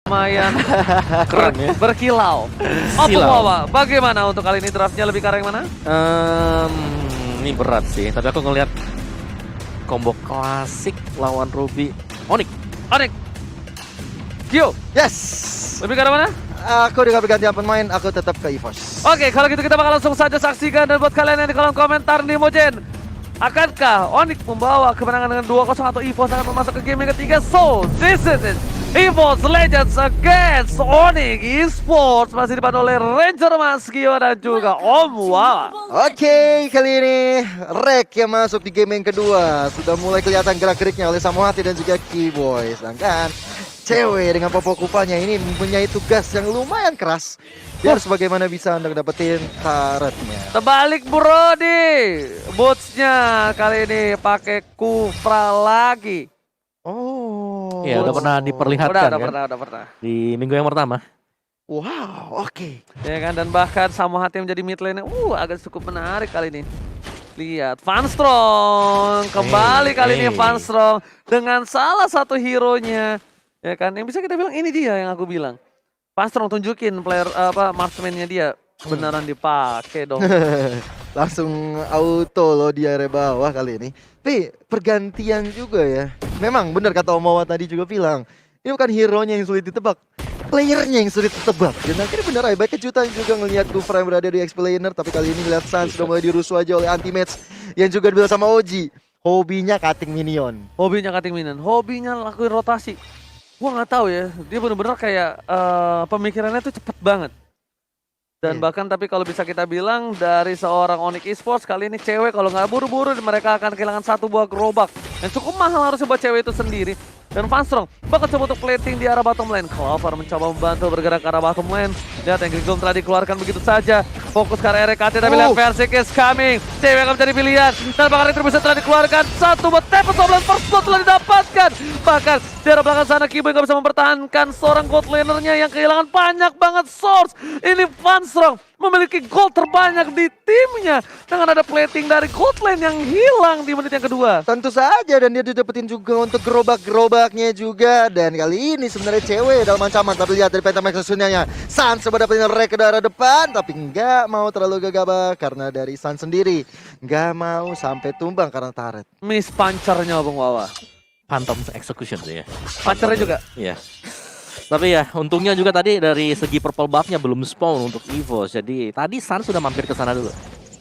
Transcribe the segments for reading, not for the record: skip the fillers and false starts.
lumayan Keren ya. berkilau. Silau. Wawa, bagaimana untuk kali ini draftnya lebih ke arah yang mana? Ini berat sih, tapi aku ngelihat combo klasik lawan Ruby. Onyx. Gio, Yes. lebih ke arah mana? Aku dengan pergantian pemain, aku tetap ke EVOS. Oke, kalau gitu kita bakal langsung saja saksikan. Dan buat kalian yang di kolom komentar nih Mojen, akankah Onyx membawa kemenangan dengan 2-0 atau EVOS akan masuk ke game yang ketiga? So, this is it. EVOS Legends against Onyx Esports, masih dipandu oleh Ranger Mas Gio dan juga Om Wawa. Oke, kali ini Rek yang masuk di game yang kedua. Sudah mulai kelihatan gerak-geriknya oleh Samohati dan juga Keyboy. Sedangkan cewek dengan Popo Kupanya ini mempunyai tugas yang lumayan keras. Dia harus bagaimana bisa untuk dapetin karetnya. Terbalik Brody, bootsnya kali ini pakai Kufra lagi. Oh. Ya, udah pernah diperlihatkan Udah kan? pernah. Di minggu yang pertama. Wow, oke. Ya kan, dan bahkan Samohati menjadi mid lane agak cukup menarik kali ini. Lihat, Vanstrong kembali kali ini Vanstrong dengan salah satu hero-nya. Ya kan, yang bisa kita bilang ini dia yang aku bilang. Vanstrong tunjukin player marksman-nya dia beneran dipakai dong. Langsung auto loh di area bawah kali ini. Tapi pergantian juga ya. Memang benar kata Om Wawa tadi juga bilang. Ini bukan hero-nya yang sulit ditebak. Playernya yang sulit ditebak. Dan akhirnya bener aja. Baik kejutan juga ngelihat Gufra yang berada di X-Planer. Tapi kali ini lihat Sans sudah mulai dirusuh aja oleh anti-match. Yang juga dibilang sama Oji. Hobinya cutting minion. Hobinya cutting minion, hobinya lakuin rotasi. Gua nggak tahu ya, dia bener-bener kayak pemikirannya tuh cepet banget. Dan bahkan tapi kalau bisa kita bilang dari seorang Onyx Esports kali ini cewek kalau nggak buru-buru mereka akan kehilangan satu buah gerobak yang cukup mahal harusnya buat cewek itu sendiri. Dan Vanstrong bakal coba untuk plating di arah bottom lane. Clover mencoba membantu bergerak ke arah bottom lane. Lihat Angry Gloom telah dikeluarkan begitu saja. Fokus ke arah RKT tapi lihat Versik is coming. cewek akan menjadi pilihan. Dan bahkan itu bisa telah dikeluarkan. Satu buat Tempest 12 first blood telah didapatkan. Bahkan di arah belakang sana Kiboy nggak bisa mempertahankan seorang gold lanernya yang kehilangan banyak banget source. Ini Vanstrong memiliki gold terbanyak di timnya dengan ada plating dari gold lane yang hilang di menit yang kedua. Tentu saja dan dia didapetin juga untuk gerobak-gerobaknya juga. Dan kali ini sebenarnya cewek dalam ancaman. Tapi lihat dari Pentamax Sunyanya. Sans coba dapetin Rek ke daerah depan. Tapi nggak mau terlalu gegabah karena dari Sans sendiri. Nggak mau sampai tumbang karena turret. Miss punchernya Bung Wawa. Phantom Execution tuh ya. Punchernya juga. Iya. Tapi ya untungnya juga tadi dari segi purple buff-nya belum spawn untuk EVOS. Jadi tadi San sudah mampir ke sana dulu.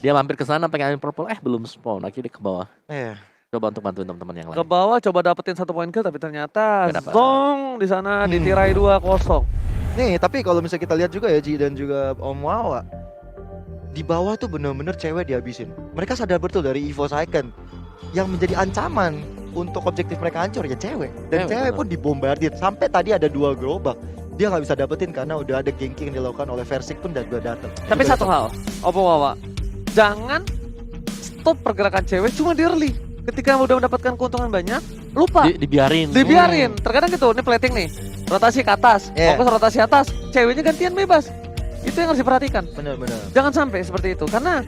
Dia mampir ke sana pengen ambil purple, belum spawn. Akhirnya ke bawah. Coba untuk bantuin teman-teman yang lain. Ke bawah coba dapetin 1 poin kill tapi ternyata Nggak dapat. Zong di sana ditirai 2-0. Nih tapi kalau misalnya kita lihat juga ya Ji dan juga Om Wawa. Di bawah tuh bener-bener cewek dihabisin. Mereka sadar betul dari EVOS Icon. Yang menjadi ancaman untuk objektif mereka hancur ya cewek. Dan cewek pun dibombardir. Sampai tadi ada 2 gerobak. Dia nggak bisa dapetin karena udah ada ganking yang dilakukan oleh Versik pun dan juga datang. Tapi satu hal, Oppo Wawa, jangan stop pergerakan cewek cuma di early. Ketika udah mendapatkan keuntungan banyak, lupa. Dibiarin. Terkadang gitu, ini plating nih. Rotasi ke atas, fokus rotasi atas, ceweknya gantian bebas. Itu yang harus diperhatikan. Benar-benar. Jangan sampai seperti itu karena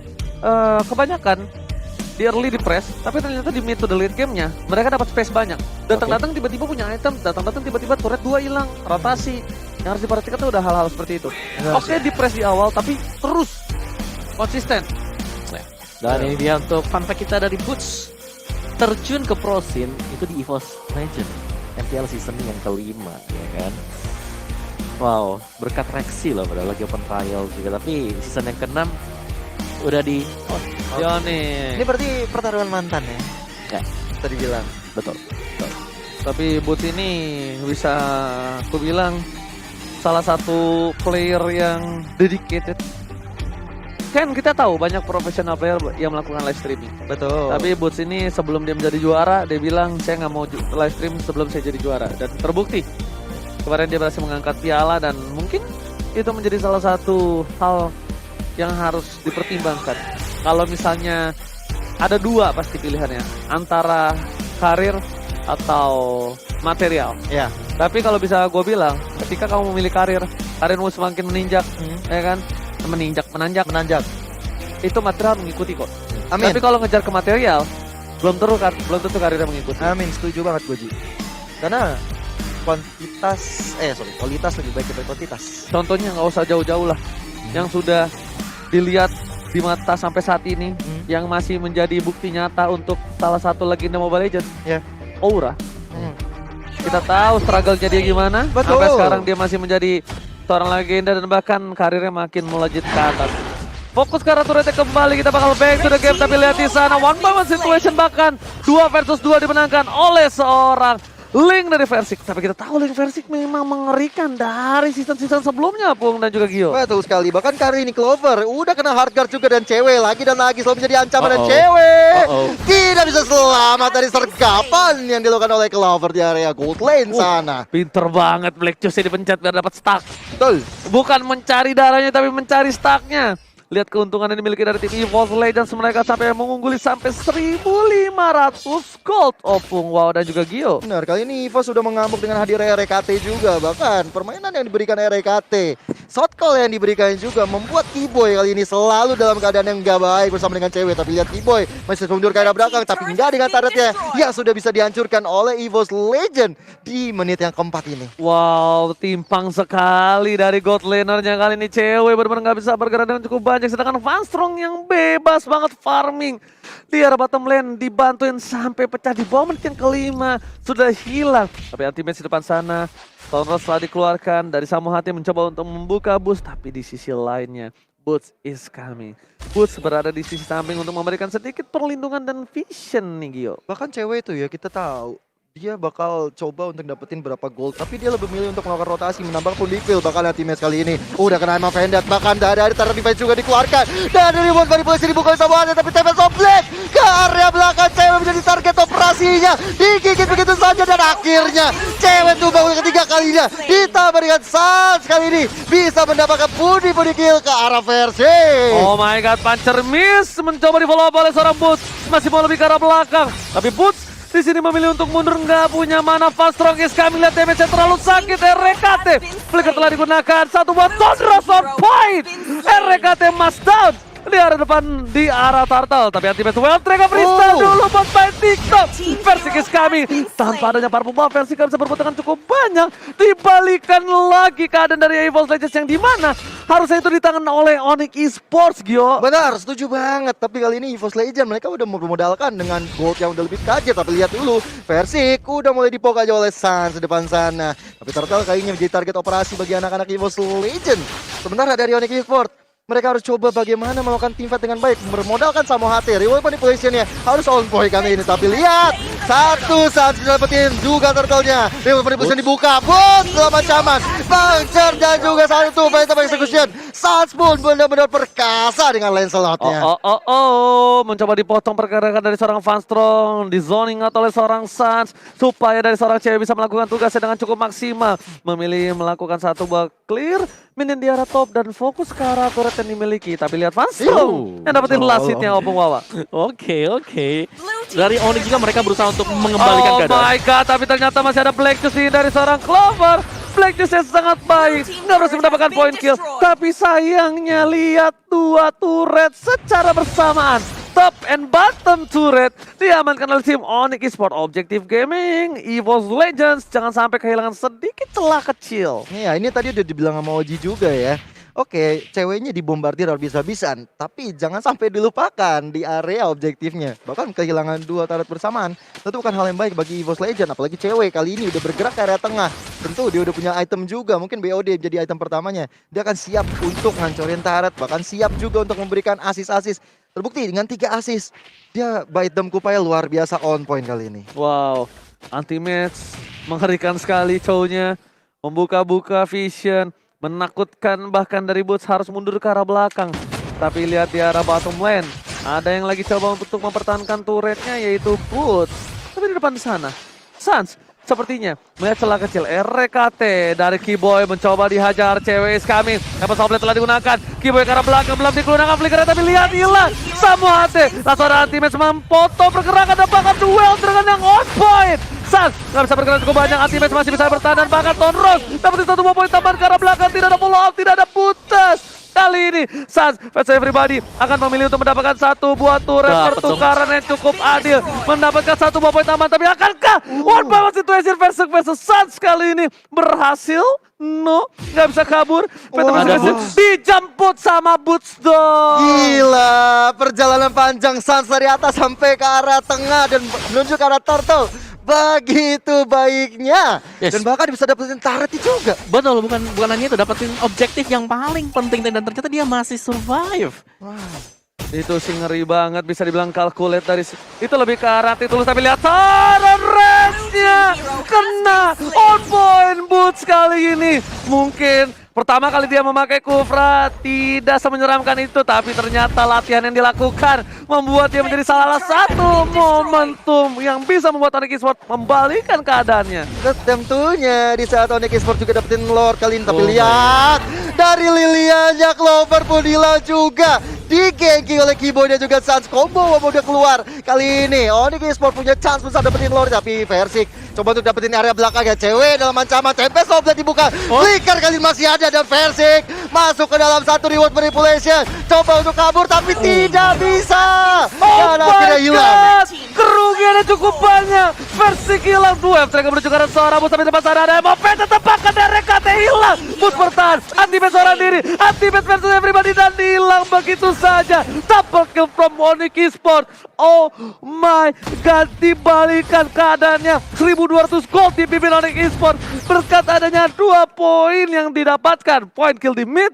kebanyakan di early di press, tapi ternyata di mid to the late game-nya mereka dapat space banyak. Datang-datang tiba-tiba punya item, datang-datang tiba-tiba turret 2 hilang, rotasi. Yang harus diperhatikan tuh udah hal-hal seperti itu. Oke, di press di awal tapi terus konsisten. Dan ini dia untuk fun fact kita dari Boots. Terjun ke pro scene itu di EVOS Legend MPL season yang kelima, ya kan? Wow, berkat Rexy loh pada lagi open trial juga. Tapi season yang ke-6 udah di Yoni. Ini berarti pertarungan mantan ya? Ya, Tadi bilang. betul. Tapi Boots ini bisa aku bilang salah satu player yang dedicated. Kan kita tahu banyak profesional player yang melakukan live streaming. Betul. Tapi Boots ini sebelum dia menjadi juara, dia bilang saya nggak mau live stream sebelum saya jadi juara. Dan terbukti. Kemarin dia berhasil mengangkat piala dan mungkin itu menjadi salah satu hal yang harus dipertimbangkan. Kalau misalnya ada 2 pasti pilihannya. Antara karir atau material. Ya. Tapi kalau bisa gue bilang, ketika kamu memilih karirmu semakin menanjak, ya kan? Menanjak. Itu material mengikuti kok. Amin. Tapi kalau ngejar ke material, belum tentu karirnya mengikuti. Amin, setuju banget gue Ji. Karena kualitas lebih baik daripada kuantitas. Contohnya nggak usah jauh-jauh lah. Yang sudah dilihat di mata sampai saat ini, yang masih menjadi bukti nyata untuk salah satu legenda Mobile Legends. Ya. Aura. Kita tahu struggle-nya dia gimana. Betul. Sampai sekarang dia masih menjadi seorang legenda dan bahkan karirnya makin melejit ke atas. Fokus ke arah turretnya kembali, kita bakal back to the game, tapi lihat di sana one by one situation, bahkan 2 versus 2 dimenangkan oleh seorang Link dari Versik. Tapi kita tahu Link Versik memang mengerikan dari season-season sebelumnya, Pung dan juga Gio. Betul sekali, bahkan kali ini Clover udah kena hardguard juga dan cewek lagi dan lagi selalu menjadi ancaman dan cewek tidak bisa selamat dari sergapan yang dilakukan oleh Clover di area gold lane sana. Pinter banget Black Juice dipencet biar dapat stack. Betul. Bukan mencari darahnya tapi mencari stacknya. Lihat keuntungan yang dimiliki dari tim EVOS Legends, mereka sampai mengungguli sampai 1.500 gold. Opung, wow, dan juga Gio. Benar, kali ini EVOS sudah mengamuk dengan hadirnya RKT juga. Bahkan permainan yang diberikan RKT, shot call yang diberikan juga membuat Kiboy kali ini selalu dalam keadaan yang gak baik bersama dengan cewek. Tapi lihat Kiboy masih mundur ke arah belakang, tapi nggak dengan targetnya yang sudah bisa dihancurkan oleh EVOS Legend di menit yang keempat ini. Wow, timpang sekali dari god lanernya kali ini. Cewek benar-benar nggak bisa bergerak dengan cukup banyak. Sedangkan Vanstrong yang bebas banget farming di arah bottom lane, dibantuin sampai pecah di bawah menit yang kelima. Sudah hilang. Tapi ultimate di depan sana, Tonros telah dikeluarkan dari Samuhati mencoba untuk membuka boost. Tapi di sisi lainnya, Boots is coming. Boots berada di sisi samping untuk memberikan sedikit perlindungan dan vision nih, Gio. Bahkan cewek itu ya, kita tahu dia bakal coba untuk dapetin berapa gold, tapi dia lebih milih untuk melakukan rotasi, menambah Pundipil. Bahkan teammates kali ini udah kena emang Vendat, bahkan dari Terra Defense juga dikeluarkan, dan reward manipulasi dibuka sama ada, tapi Tempest of Black ke area belakang. Cewek menjadi target operasinya, digigit begitu saja, dan akhirnya cewek tumbang ketiga kalinya ditambah dengan Sans kali ini bisa mendapatkan pundi kill ke arah versi. Oh my god, Puncher miss mencoba di follow up oleh seorang Boots, masih mau lebih ke arah belakang, tapi Boots di sini memilih untuk mundur, nggak punya mana. Vanstrong is kami lihat damage terlalu sakit. RKT flicker telah digunakan, satu buat Tonros on point. RKT must down di arah depan, di arah Turtle, tapi anti-match well track freestyle dulu buat main TikTok. Versik is kami tanpa adanya purple buff, Versik bisa berbuat dengan cukup banyak. Dibalikan lagi keadaan dari EVOS Legends yang dimana harusnya itu di tangan oleh Onyx Esports, Gio. Benar, setuju banget. Tapi kali ini EVOS Legends mereka udah memodalkan dengan gold yang udah lebih tajam. Tapi lihat dulu, Versik udah mulai dipok aja oleh Sans di depan sana. Tapi Turtle kali ini menjadi target operasi bagi anak-anak EVOS Legends. Sementara dari Onyx Esports, mereka harus coba bagaimana melakukan teamfight dengan baik, bermodalkan Samuhati. Reward manipulationnya harus on point kali ini. Tapi lihat, satu saat dapetin juga turtle-nya. Reward manipulation dibuka, bot dalam ancaman. Puncture dan juga satu fight execution. Sans pun benar-benar perkasa dengan Lancelot-nya. Mencoba dipotong pergerakan dari seorang Vanstrong, di zoning atau oleh seorang Sans, supaya dari seorang cewek bisa melakukan tugasnya dengan cukup maksimal. Memilih melakukan satu buah clear, minion di arah top dan fokus ke arah turret yang dimiliki. Tapi lihat Vanstrong yang dapetin last hit-nya Opung Wawa. Oke. Dari Onyx juga mereka berusaha untuk mengembalikan keadaan. Oh my god, tapi ternyata masih ada Black Juice dari seorang Clover. Black Juice yang sangat baik, nggak berhasil mendapatkan point kill. Tapi sayangnya lihat dua turret secara bersamaan. Top and bottom turret diamankan oleh tim Onyx Esports. Objective Gaming, EVOS Legends jangan sampai kehilangan sedikit celah kecil. Iya, ini tadi udah dibilang sama Oji juga ya. Oke, ceweknya dibombardir habis-habisan, tapi jangan sampai dilupakan di area objektifnya. Bahkan kehilangan dua turret bersamaan, tentu bukan hal yang baik bagi EVOS Legends. Apalagi cewek kali ini udah bergerak ke area tengah. Tentu dia udah punya item juga, mungkin BOD jadi item pertamanya. Dia akan siap untuk ngancorin turret, bahkan siap juga untuk memberikan asis-asis. Terbukti dengan 3 assist. Dia bait dem Kupaya luar biasa on point kali ini. Wow, anti-match mengerikan sekali cowoknya. Membuka-buka vision, menakutkan, bahkan dari Boots harus mundur ke arah belakang. Tapi lihat di arah bottom lane, ada yang lagi coba untuk mempertahankan turretnya, yaitu Boots. Tapi di depan sana, Sans sepertinya melihat celah kecil. RKT dari Kiboy mencoba dihajar, cewek is coming. Dapat Soblet telah digunakan, Kiboy ke arah belakang belum digunakan flicker, tapi lihat hilang. Samuhati langsung ada anti-match memfoto pergerakan dan bahkan duel dengan yang on point. Sans nggak bisa bergerak cukup banyak, anti-match masih bisa bertahan dan bahkan Tonros dapat 1 poin tambahan ke arah belakang. Tidak ada follow up, tidak ada putus. Kali ini. Suns versus everybody akan memilih untuk mendapatkan satu buah turret. Dapet Pertukaran yang cukup adil. Mendapatkan satu buah poin tambahan. Tapi akankah one by one situation versus Suns kali ini berhasil? No, nggak bisa kabur. Ada Boots dijemput sama Boots dong. Gila, perjalanan panjang Suns dari atas sampai ke arah tengah dan menuju ke arah turtle. Begitu baiknya. Yes. Dan bahkan bisa dapetin turret juga. Betul, bukan hanya itu, dapetin objektif yang paling penting dan ternyata dia masih survive. Itu sih ngeri banget, bisa dibilang calculate dari itu lebih ke arah Titulus, tapi lihat saran race-nya kena on point Boots kali ini. Mungkin pertama kali dia memakai Kufra tidak semenyeramkan itu, tapi ternyata latihan yang dilakukan membuat dia menjadi salah satu momentum yang bisa membuat Onyx Esports membalikan keadaannya. Dan tentunya di saat Onyx Esports juga dapetin Lord kali ini. Tapi Oh lihat dari Lilianya Clover pun hilang juga. Digengki oleh Kibo dan juga Suns. Combo udah keluar. Kali ini Onyx Esports punya chance besar dapetin Lord. Tapi Versik coba untuk dapetin area belakang ya. Cewek dalam ancaman. Tempest Loblet dibuka. Flicker kali ini masih ada. Dan Versik masuk ke dalam satu reward manipulation. Coba untuk kabur tapi tidak bisa. Oh Dan my akhirnya hilang. god, kerugiannya cukup banyak. Versik hilang, dua mereka menuju ke arah seorang Boots, tapi depan sana ada Moped tetap akan dari KT hilang. Boots bertahan, anti-base seorang diri, anti-base versus everybody dan hilang begitu saja. Double kill from Onyx Esports. Oh my god, dibalikan keadaannya. 1200 gold dipimpin Onyx Esports berkat adanya 2 poin yang didapatkan. Point kill di mid,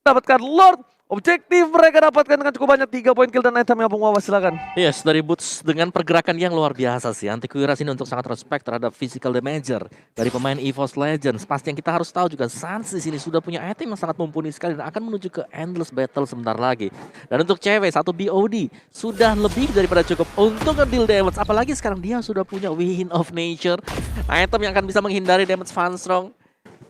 dapatkan Lord. Objektif mereka dapatkan dengan cukup banyak 3 poin kill dan item yang Pungwawa silakan. Yes, dari Boots dengan pergerakan yang luar biasa sih. Antikuiras ini untuk sangat respect terhadap physical damager dari pemain EVOS Legends. Pasti yang kita harus tahu juga Suns di sini sudah punya item yang sangat mumpuni sekali dan akan menuju ke endless battle sebentar lagi. Dan untuk cewek satu BOD sudah lebih daripada cukup untuk nge-deal damage. Apalagi sekarang dia sudah punya Wind of Nature, item yang akan bisa menghindari damage Fanstrong,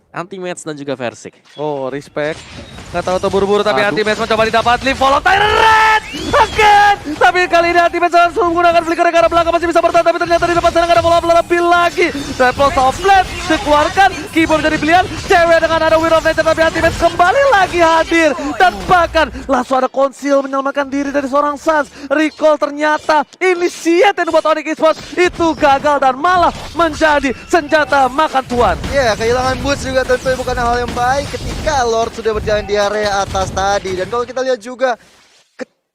Anti-Match dan juga Versik. Oh, respect. Nggak tahu tuh buru-buru tapi Anti-Match mencoba didapat leave follow Tyrant again. Tapi kali ini Anti-Match langsung menggunakan flicker ke arah belakang, masih bisa bertahan tapi ternyata di depan sana nggak ada follow up lebih lagi. Triple Softblade dikeluarkan, Keyboard menjadi pilihan. Cewek dengan ada Wind of Nature tapi Anti-Match kembali lagi hadir dan bahkan langsung ada Conceal menyelamatkan diri dari seorang Suns. Recall ternyata initiate yang buat Onyx Esports itu gagal dan malah menjadi senjata makan tuan. Ya, kehilangan Boots juga tentu bukan hal yang baik ketika Lord sudah berjalan di area atas tadi. Dan kalau kita lihat juga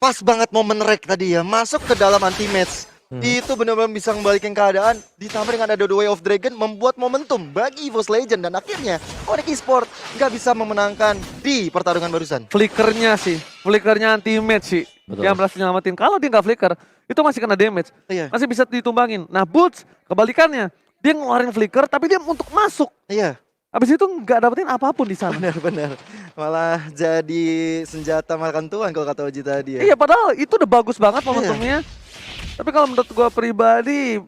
pas banget momen Rek tadi ya, masuk ke dalam anti-match. Itu benar-benar bisa membalikin keadaan. Ditambah dengan ada The Way of Dragon membuat momentum bagi EVOS Legend. Dan akhirnya Onyx Esports nggak bisa memenangkan di pertarungan barusan. Flickernya sih, flickernya Anti-Match sih. Betul. Yang berhasil nyelamatin. Kalau dia nggak flicker, itu masih kena damage. Iya. Masih bisa ditumbangin. Nah Boots, kebalikannya. Dia ngeluarin flicker tapi dia untuk masuk. Iya. Habis itu nggak dapetin apapun di sana. Benar-benar. Malah jadi senjata makan tuan kalau kata Oji tadi ya. Iya padahal itu udah bagus banget momentumnya. Tapi kalau menurut gue pribadi,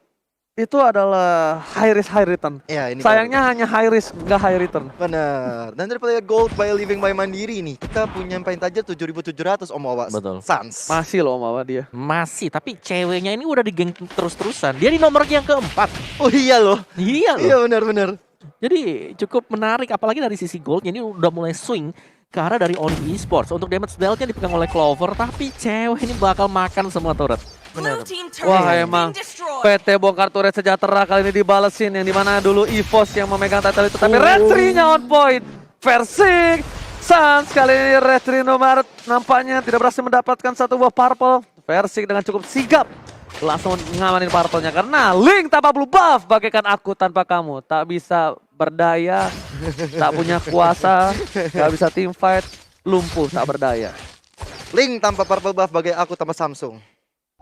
itu adalah high risk high return. Iya, ini Sayangnya hanya high risk, nggak high return. benar. Dan dari player gold by living by mandiri nih, kita punya paint aja 7.700 Om Awas. Betul. Sans. Masih loh Mama dia. Masih, tapi ceweknya ini udah digeng terus-terusan. Dia di nomor yang keempat. Oh iya loh. Iya loh. Iya benar-benar. Jadi cukup menarik, apalagi dari sisi goldnya ini udah mulai swing ke arah dari Onyx Esports. Untuk damage dealt-nya dipegang oleh Clover, tapi cewek ini bakal makan semua turret. Benar. Wah emang PT Bongkar Turret Sejahtera kali ini dibalesin yang dimana dulu EVOS yang memegang title itu tapi Red3-nya on point. Versik Suns kali ini Red3 nomor nampaknya tidak berhasil mendapatkan satu buah purple. Versik dengan cukup sigap langsung ngamanin purple-nya karena Link tanpa blue buff bagaikan aku tanpa kamu tak bisa berdaya, tak punya kuasa, gak bisa team fight, lumpuh tak berdaya. Link tanpa purple buff bagai aku tanpa Samsung.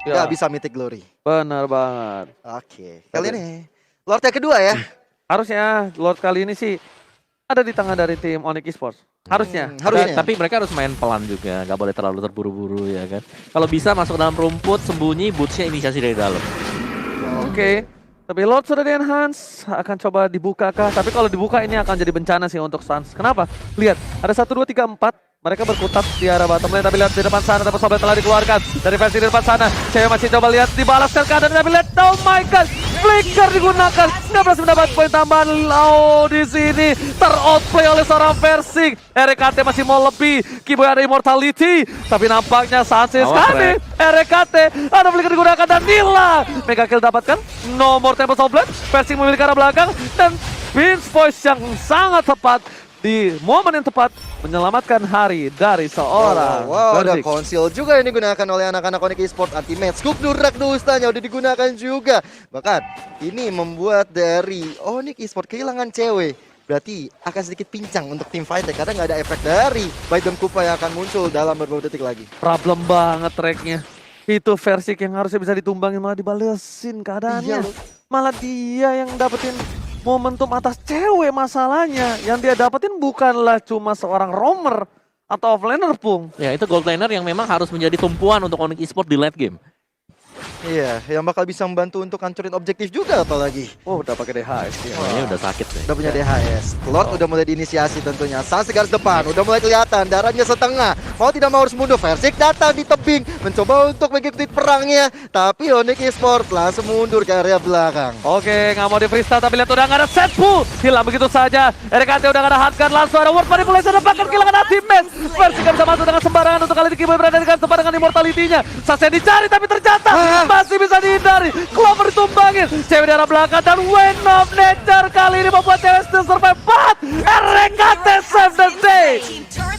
Ya. Gak bisa mythic glory. Benar banget. Oke. Kali ini Lord yang kedua ya. Harusnya Lord kali ini sih ada di tangan dari tim Onyx Esports. Harusnya. Harusnya. Tapi mereka harus main pelan juga, nggak boleh terlalu terburu-buru ya kan. Kalau bisa masuk dalam rumput, sembunyi, bootsnya inisiasi dari dalam. Oke. Tapi Lord sudah di-enhance, akan coba dibuka kah? Tapi kalau dibuka ini akan jadi bencana sih untuk Suns. Kenapa? Lihat, ada 1, 2, 3, 4. Mereka berkutat di arah bottom lane, tapi lihat di depan sana, tapi sobat telah dikeluarkan. Dari versi di depan sana, cewek masih coba lihat, dibalaskan keadaan, tapi lihat, oh my god. Flicker digunakan, nggak berhasil mendapat poin tambahan. Oh, di sini ter-outplay oleh seorang Versing. RKT masih mau lebih, Kiboy ada Immortality, tapi nampaknya Sanchez Awas, kali. RKT ada Flicker digunakan dan hilang. Mega kill dapatkan, no more Tempest of Blood. Versing memilih ke arah belakang dan Vince Voice yang sangat tepat di momen yang tepat menyelamatkan hari dari seorang Wow, ada Verdict. konsil juga yang digunakan oleh anak-anak Onyx Esports anti-match. Scoop Durak Dustanya udah digunakan juga. Bahkan ini membuat dari Onyx Esports kehilangan cewek. Berarti akan sedikit pincang untuk tim fight ya, karena nggak ada efek dari Biden Kupa yang akan muncul dalam beberapa detik lagi. Problem banget tracknya. Itu versi yang harusnya bisa ditumbangin malah dibalesin keadaannya. Iya loh. Malah dia yang dapetin momentum atas cewek masalahnya. Yang dia dapetin bukanlah cuma seorang roamer atau offlaner Pung. Ya itu gold laner yang memang harus menjadi tumpuan untuk Onyx Esports di late game. Iya, yang bakal bisa membantu untuk hancurin objektif juga apalagi. Oh, udah pakai DHS dia. Oh, ini udah sakit nih. Udah punya DHS. Lord udah mulai diinisiasi tentunya. Sans garis depan, udah mulai kelihatan. Darahnya setengah. Mau tidak mau harus mundur. Versik datang di tebing. Mencoba untuk mengikuti perangnya. Tapi Onyx Esports langsung mundur ke area belakang. Oke, nggak mau di freestyle tapi lihat udah nggak ada set pull. Hilang begitu saja. RKT udah nggak ada hard gun, langsung ada word manipulation dan bahkan kehilangan ultimate. Versi nggak bisa masuk dengan sembarangan untuk kali ini Kiboy berada dengan sembarangan immortality-nya. Sasha dicari tapi tercatat. Masih bisa dihindari. Clover ditumbangin. Cewek di arah belakang dan Wind of Nature kali ini membuat cewek still survive. But RKT save the day.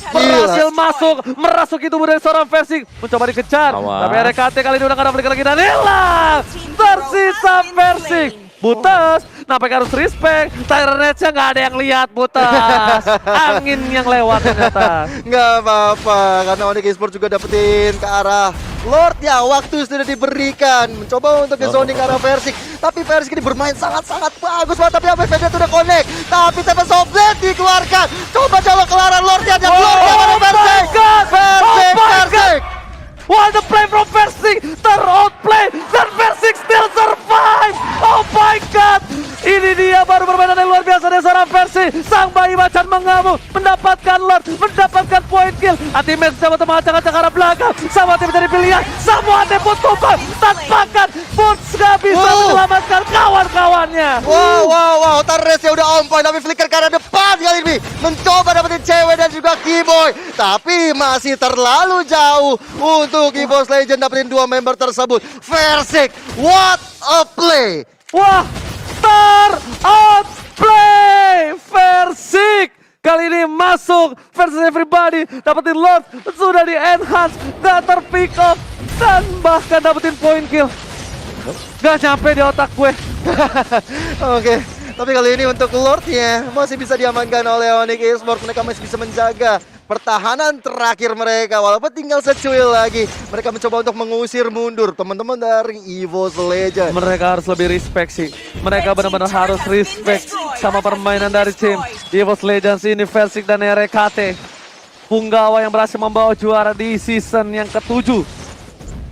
Berhasil masuk, merasuki tubuh dari seorang Versi. Mencoba dikejar. Awas. Tapi RKT kali ini udah nggak ada flicker lagi dan hilang. Tersisa Versi. Butas, nampaknya harus respect. Tyrant-nya nggak ada yang lihat Butas. Angin yang lewat ternyata. Nggak apa-apa, karena Onyx Esports juga dapetin ke arah Lord ya. Waktu sudah diberikan. Mencoba untuk ke zoning ke arah Versik. Tapi Versik ini bermain sangat-sangat bagus banget. Tapi APVD sudah connect. Tapi Tempest of Blood dikeluarkan. Coba coba kelaran Lordnya. Dan Lordnya pada Versik. Versik. What the play from Versik, ter-outplay dan Versik still survive. Oh my god, ini dia baru permainan yang luar biasa dari seorang Versi. Sang bayi macan mengamuk, mendapatkan Lord, mendapatkan point kill. Ultimate sama teman acak-acak arah belakang, sama tim dari pilihan, semua tembus tumpah, tanpakan Boots gak bisa menyelamatkan kawan-kawannya. Wow, Taresnya udah on point. Tapi flicker ke arah depan kali ini. Mencoba dapetin cewek dan juga Kiboy. Tapi masih terlalu jauh untuk EVOS Legend dapetin dua member tersebut. Versik, what a play. Wah, ter-outplay Versik. Kali ini masuk versus everybody, dapetin Lord, sudah di enhance, gak terpick off, dan bahkan dapetin point kill. Gak nyampe di otak gue. Oke, tapi kali ini untuk Lordnya masih bisa diamankan oleh Onyx Esports. Mereka masih bisa menjaga pertahanan terakhir mereka. Walaupun tinggal secuil lagi, mereka mencoba untuk mengusir mundur teman-teman dari EVOS Legend. Mereka harus lebih respect sih. Mereka benar-benar harus respect sama permainan dari tim EVOS Legends ini, Versik dan RKT. Punggawa yang berhasil membawa juara di season yang ke-7.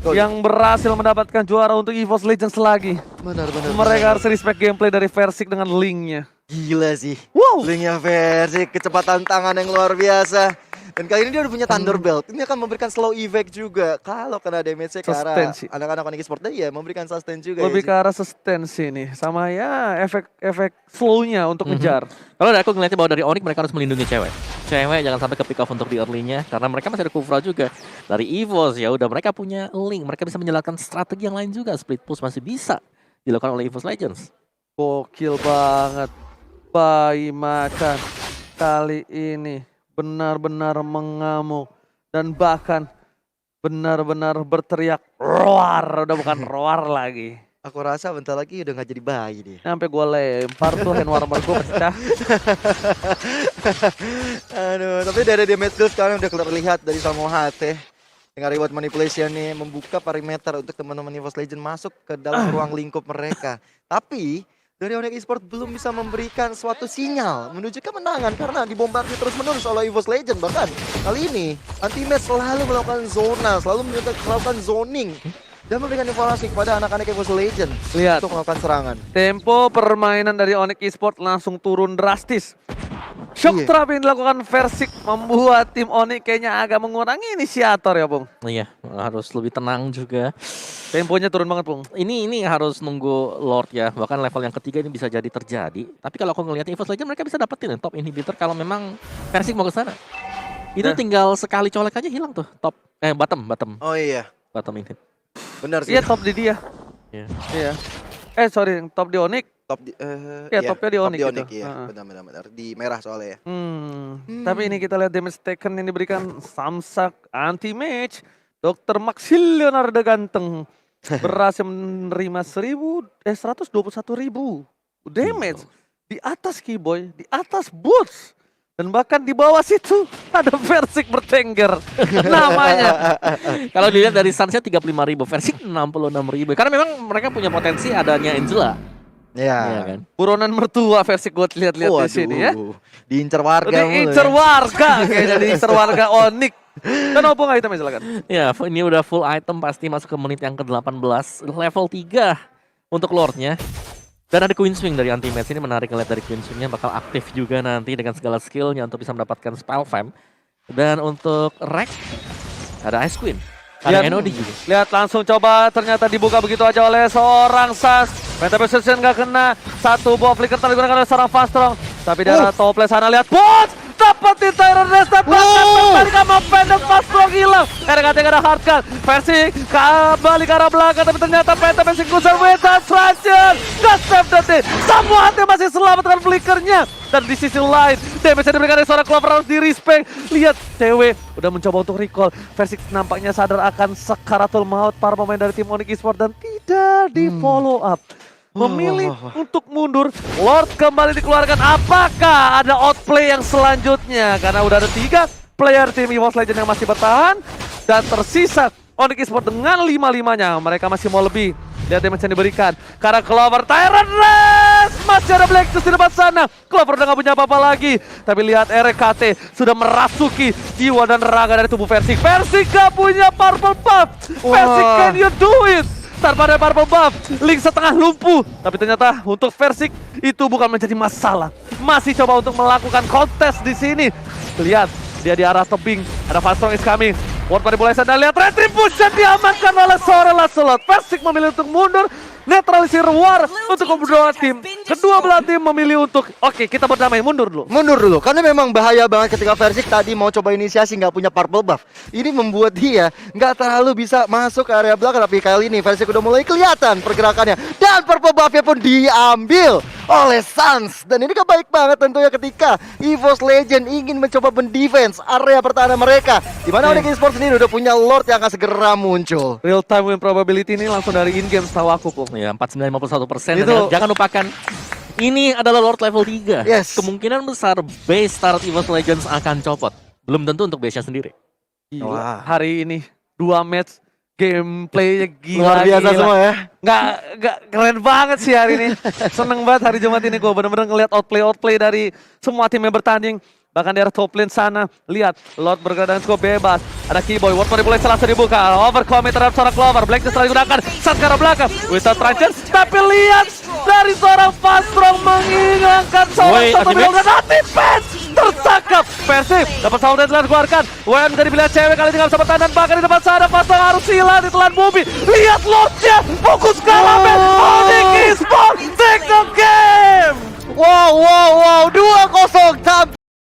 Yang berhasil mendapatkan juara untuk EVOS Legends lagi. Benar. Mereka harus respect gameplay dari Versik dengan linknya. Gila sih. Wow. Linknya Versik, kecepatan tangan yang luar biasa. Dan kali ini dia udah punya Thunderbelt. Ini akan memberikan slow effect juga. Kalau kena damage-nya ke arah Sustain sih. anak-anak Onyx Esports, dia memberikan sustain juga. Lebih ya ke arah sustensi nih. Sama ya efek slow-nya untuk ngejar. Kalau dari aku ngeliatnya bahwa dari Onyx mereka harus melindungi cewek. Cewek jangan sampai ke pick off untuk di early-nya karena mereka masih ada Kufra juga. Dari EVOS ya udah mereka punya link, mereka bisa menjalankan strategi yang lain juga. Split push masih bisa dilakukan oleh EVOS Legends. Gokil banget. Bayi macan kali ini benar-benar mengamuk dan bahkan benar-benar berteriak roar. Udah bukan roar lagi. Aku rasa bentar lagi udah gak jadi bayi dia. Sampai gue lempar tuh hand warmer gue pecah. Aduh, tapi dari damage deal sekarang udah terlihat dari Samohate. Dengan reward manipulation nih membuka perimeter untuk teman-teman EVOS Legend masuk ke dalam ruang lingkup mereka. Tapi dari Onyx Esports belum bisa memberikan suatu sinyal menuju kemenangan karena dibombardir terus-menerus oleh EVOS Legend. Bahkan kali ini Anti-Match selalu melakukan zona, selalu melakukan zoning dan memberikan informasi kepada anak-anak EVOS Legend Lihat. untuk melakukan serangan. Tempo permainan dari Onyx Esports langsung turun drastis. Shock Iya. trap yang dilakukan Versik membuat tim Onyx kayaknya agak mengurangi inisiator ya, Bung. Iya, harus lebih tenang juga. Temponya turun banget, Bung. Ini harus nunggu Lord ya. Bahkan level yang ketiga ini bisa jadi terjadi. Tapi kalau aku ngelihat EVOS Legends mereka bisa dapetin top inhibitor kalau memang Versik mau ke sana. Itu Nah. tinggal sekali colek aja hilang tuh top bottom Oh iya, inhib. benar sih. Iya, top di dia. Iya. Iya. Sorry, yang top di Onyx. Top di, Iya, topnya di top Onyx di gitu. Onyx, iya. Heeh. Benar. Di merah soalnya ya. Tapi ini kita lihat damage taken yang diberikan Samsak anti-mage. Dr. Max Leonardo Ganteng berhasil menerima 121.000 damage di atas Keyboy, di atas Boots. Dan bahkan di bawah situ ada Versik bertengger namanya. Kalau dilihat dari Sunsnya 35.000, Versik 66.000. Karena memang mereka punya potensi adanya Angela. Iya Iya. kan? Buronan mertua Versik gue lihat-lihat di sini ya. Diincar warga mulu Diincer ya. warga kayaknya, diincer warga Onyx. Dan opung itemnya silakan. Ya, ini udah full item pasti masuk ke menit yang ke-18. Level 3 untuk Lordnya. Dan ada Queen Swing dari Anti-Mage ini, menarik ngeliat dari Queen Swingnya bakal aktif juga nanti dengan segala skillnya untuk bisa mendapatkan Spell Fam. Dan untuk Rek ada Ice Queen. Ada Lihat. NOD juga. Lihat langsung coba, ternyata dibuka begitu aja oleh seorang Sas. Meta Precision gak kena. Satu buah flicker tadi digunakan oleh seorang Fastrong. Tapi dari top lane sana lihat Bot! Dapetin Tyrant Rest, bahkan kembali ke map pendek, Fastrong hilang. RKT gak ada hard cut. Versi kembali ke arah belakang, tapi ternyata Penta masih kusar Weta Stranger. Gak save detik. Semua hati masih selamat dengan flickernya. Dan di sisi lain, damage yang diberikan oleh seorang Clover harus di respect. Lihat, TW udah mencoba untuk recall. Versik nampaknya sadar akan sekaratul maut para pemain dari tim Onyx Esports dan tidak di follow up. Memilih untuk mundur. Lord kembali dikeluarkan. Apakah ada outplay yang selanjutnya? Karena udah ada 3 player tim EVOS Legends yang masih bertahan. Dan tersisa Onyx Esports dengan 5-5-nya. Mereka masih mau lebih. Lihat damage yang diberikan. Karena Clover Tyrant Race. Masih ada Black Tooth di depan sana. Clover udah gak punya apa-apa lagi. Tapi lihat RKT sudah merasuki jiwa dan raga dari tubuh Versik. Versik gak punya purple buff. Versik, can you do it? Tanpa ada purple buff, Link setengah lumpuh. Tapi ternyata untuk Versik itu bukan menjadi masalah. Masih coba untuk melakukan kontes di sini. Lihat, dia di arah tebing. Ada Fastrong is coming. Ward manipulation dan lihat Retribution diamankan oleh seorang Lancelot. Versik memilih untuk mundur. Netralisir war untuk kedua tim. Kedua belah tim memilih untuk oke, kita berdamai, mundur dulu. Mundur dulu, karena memang bahaya banget ketika Versik tadi mau coba inisiasi nggak punya purple buff. Ini membuat dia nggak terlalu bisa masuk ke area belakang. Tapi kali ini Versik udah mulai kelihatan pergerakannya. Dan purple buffnya pun diambil oleh Suns. Dan ini baik banget tentunya ketika EVOS Legend ingin mencoba mendefense area pertahanan mereka. Dimana Onyx Esports sendiri udah punya Lord yang akan segera muncul. Real time win probability ini langsung dari in game setahu aku, Pung. Ya, 49,51%. Itu- Dan jangan lupakan ini adalah Lord level 3. Yes. Kemungkinan besar base start EVOS Legends akan copot. Belum tentu untuk base-nya sendiri. Gila. Wah. Hari ini 2 match gameplaynya gila. Luar biasa gila. semua ya. Nggak keren banget sih hari ini. Seneng banget hari Jumat ini gue bener-bener ngeliat outplay dari semua tim yang bertanding. Bahkan di arah top lane sana, lihat Lord bergerak dengan cukup bebas. Ada Keyboy, Ward manipulasi langsung dibuka. Overcommit terhadap seorang Clover, Black Tooth setelah digunakan. Saat ke arah belakang, Without Trancher. Tapi lihat dari seorang Fastrong menghilangkan seorang Woi, satu Anti-Mage. dan anti-Mage tertangkap. Persib dapat sound telah dikeluarkan. WM jadi pilihan cewek kali ini nggak bisa bertahan dan bahkan di depan sana Fastrong harus hilang ditelan Bumi. Lihat Lordnya, fokus ke Lamen. Onyx Esports take the game. Wow, 2-0 tapi